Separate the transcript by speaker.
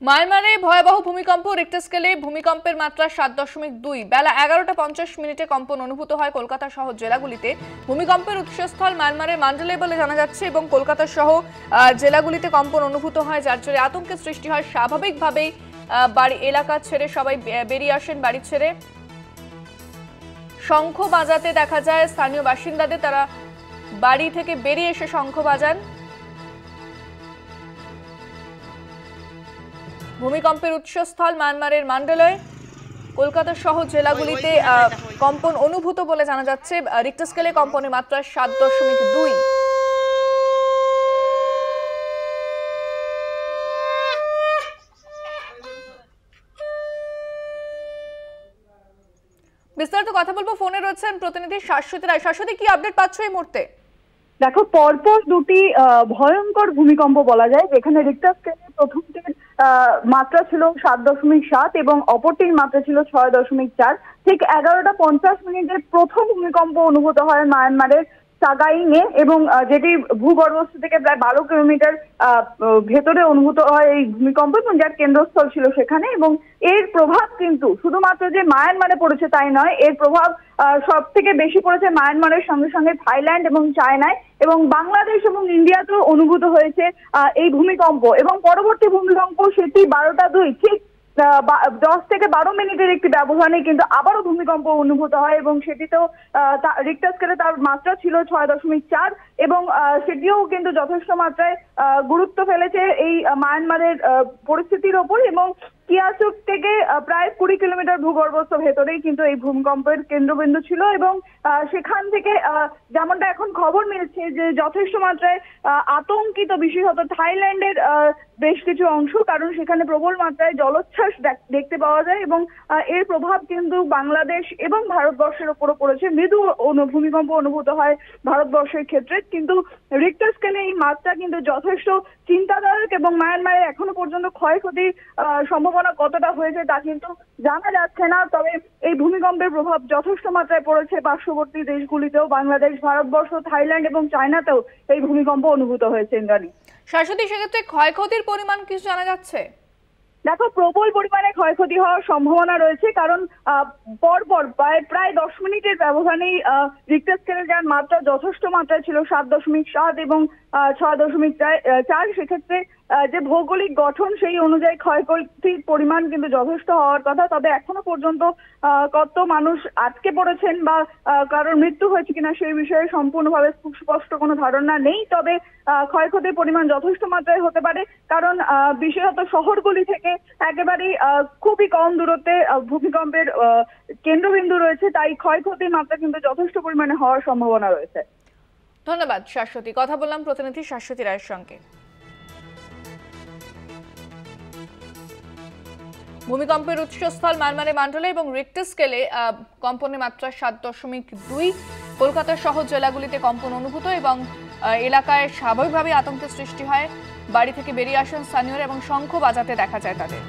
Speaker 1: মায়ানমারে ভয়াবহ ভূমিকম্প, রিক্টার স্কেলে ভূমিকম্পের মাত্রা 7.2। বেলা 11:50 কম্পন অনুভূত হয় কলকাতা সহ জেলাগুলিতে। ভূমিকম্পের উৎসস্থল মায়ানমারের মান্ডলে বলে জানা যাচ্ছে এবং কলকাতা সহ জেলাগুলিতে কম্পন অনুভূত হয়, যার জেরে আতঙ্কের সৃষ্টি হয়। স্বাভাবিকভাবেই বাড়ি এলাকা ছেড়ে সবাই বেরিয়ে আসেন বাড়ি ছেড়ে। শঙ্খ বাজাতে দেখা যায় স্থানীয় বাসিন্দাদের, তারা বাড়ি থেকে বেরিয়ে এসে শঙ্খ বাজান। ভূমিকম্পের উৎসস্থল মায়ানমারের মান্ডলয়, কলকাতা সহ জেলাগুলিতে কম্পন অনুভূত বলে জানা যাচ্ছে। রিক্টার স্কেলে কম্পনের মাত্রা 7.2। বিস্তারিত কথা বলবো, ফোনে রয়েছেন প্রতিনিধি শাশ্বতী রায়। শাশ্বতী, কি আপডেট পাচ্ছ এই মুহূর্তে?
Speaker 2: দেখো, পরপর দুটি ভয়ঙ্কর ভূমিকম্প বলা যায়, যেখানে রিক্টার স্কেলের প্রথমটির মাত্রা ছিল 7.7 এবং অপরটির মাত্রা ছিল 6.4। ঠিক 11:50 প্রথম ভূমিকম্প অনুভূত হয় মায়ানমারের সাগাইংয়ে, এবং যেটি ভূগর্ভস্থ থেকে প্রায় 12 কিলোমিটার ভেতরে অনুভূত হয় এই ভূমিকম্প, এবং যার কেন্দ্রস্থল ছিল সেখানে। এবং এর প্রভাব কিন্তু শুধুমাত্র যে মায়ানমারে পড়েছে তাই নয়, এর প্রভাব সব থেকে বেশি পড়েছে মায়ানমারের সঙ্গে সঙ্গে থাইল্যান্ড এবং চায়নায়, এবং বাংলাদেশ এবং ইন্ডিয়াতেও অনুভূত হয়েছে এই ভূমিকম্প। এবং পরবর্তী ভূমিকম্প সেটি 12:02, ঠিক 10 থেকে 12 মিনিটের একটি ব্যবধানে কিন্তু আবারও ভূমিকম্প অনুভূত হয়, এবং সেটিতেও রিক্টার স্কেলে তার মাত্রা ছিল 6.4, এবং সেটিও কিন্তু যথেষ্ট মাত্রায় গুরুত্ব ফেলেছে এই মায়ানমারের পরিস্থিতির ওপর। এবং কিয়াসুক থেকে প্রায় 20 কিলোমিটার ভূগর্ভস্থ ভেতরেই কিন্তু এই ভূমিকম্পের কেন্দ্রবিন্দু ছিল, এবং সেখান থেকে যেমনটা এখন খবর মিলছে যে যথেষ্ট মাত্রায় আতঙ্কিত বিশেষত থাইল্যান্ডের বেশ কিছু অংশ, কারণ সেখানে প্রবল মাত্রায় জলোচ্ছ্বাস দেখতে পাওয়া যায়, এবং এর প্রভাব কিন্তু বাংলাদেশ এবং ভারতবর্ষের ওপরও পড়েছে। মৃদু ভূমিকম্প অনুভূত হয় ভারতবর্ষের ক্ষেত্রে, কিন্তু রিক্টার স্কেলে এই মাত্রা কিন্তু যথেষ্ট চিন্তাদায়ক, এবং মায়ানমারে এখনো পর্যন্ত ক্ষয়ক্ষতির সম্ভাবনা কতটা হয়েছে তা কিন্তু জানা যাচ্ছে না। তবে এই ভূমিকম্পের প্রভাব যথেষ্ট মাত্রায় পড়েছে পার্শ্ববর্তী দেশগুলিতেও, বাংলাদেশ, ভারতবর্ষ, থাইল্যান্ড এবং চায়নাতেও এই ভূমিকম্প অনুভূত হয়েছে। ইন্দ্রাণী,
Speaker 1: শাশ্বতী, সেক্ষেত্রে ক্ষয়ক্ষতির পরিমাণ কিছু জানা যাচ্ছে?
Speaker 2: দেখো, প্রবল পরিমাণে ক্ষয়ক্ষতি হওয়ার সম্ভাবনা রয়েছে, কারণ পরপর প্রায় 10 মিনিটের ব্যবধানেই রিক্টার স্কেলের যার মাত্রা যথেষ্ট মাত্রায় ছিল 7.7 এবং 6.4। সেক্ষেত্রে যে ভৌগোলিক গঠন সেই অনুযায়ী ক্ষয়ক্ষতির পরিমাণ কিন্তু যথেষ্ট হওয়ার কথা। তবে এখনো পর্যন্ত কত মানুষ আটকে পড়েছেন বা কারোর মৃত্যু হয়েছে কিনা সেই বিষয়ে সম্পূর্ণভাবে সুস্পষ্ট কোনো ধারণা নেই। তবে ক্ষয়ক্ষতির পরিমাণ যথেষ্ট মাত্রায় হতে পারে, কারণ বিশেষত শহরগুলি থেকে একেবারেই খুবই কম দূরত্বে ভূমিকম্পের কেন্দ্রবিন্দু রয়েছে, তাই ক্ষয়ক্ষতির মাত্রা কিন্তু যথেষ্ট পরিমাণে হওয়ার সম্ভাবনা রয়েছে।
Speaker 1: ধন্যবাদ শাশ্বতী। কথা বললাম প্রতিনিধি শাশ্বতী রায়ের সঙ্গে। ভূমিকম্পের উৎসস্থল মায়ানমারের মান্ডলে এবং রিক্টার স্কেলে কম্পনের মাত্রা 7.2। কলকাতা সহ জেলাগুলিতে কম্পন অনুভূত, এবং এলাকায় স্বাভাবিকভাবে আতঙ্কের সৃষ্টি হয়। বাড়ি থেকে বেরিয়ে আসেন স্থানীয়রা এবং শঙ্খ বাজাতে দেখা যায় তাদের।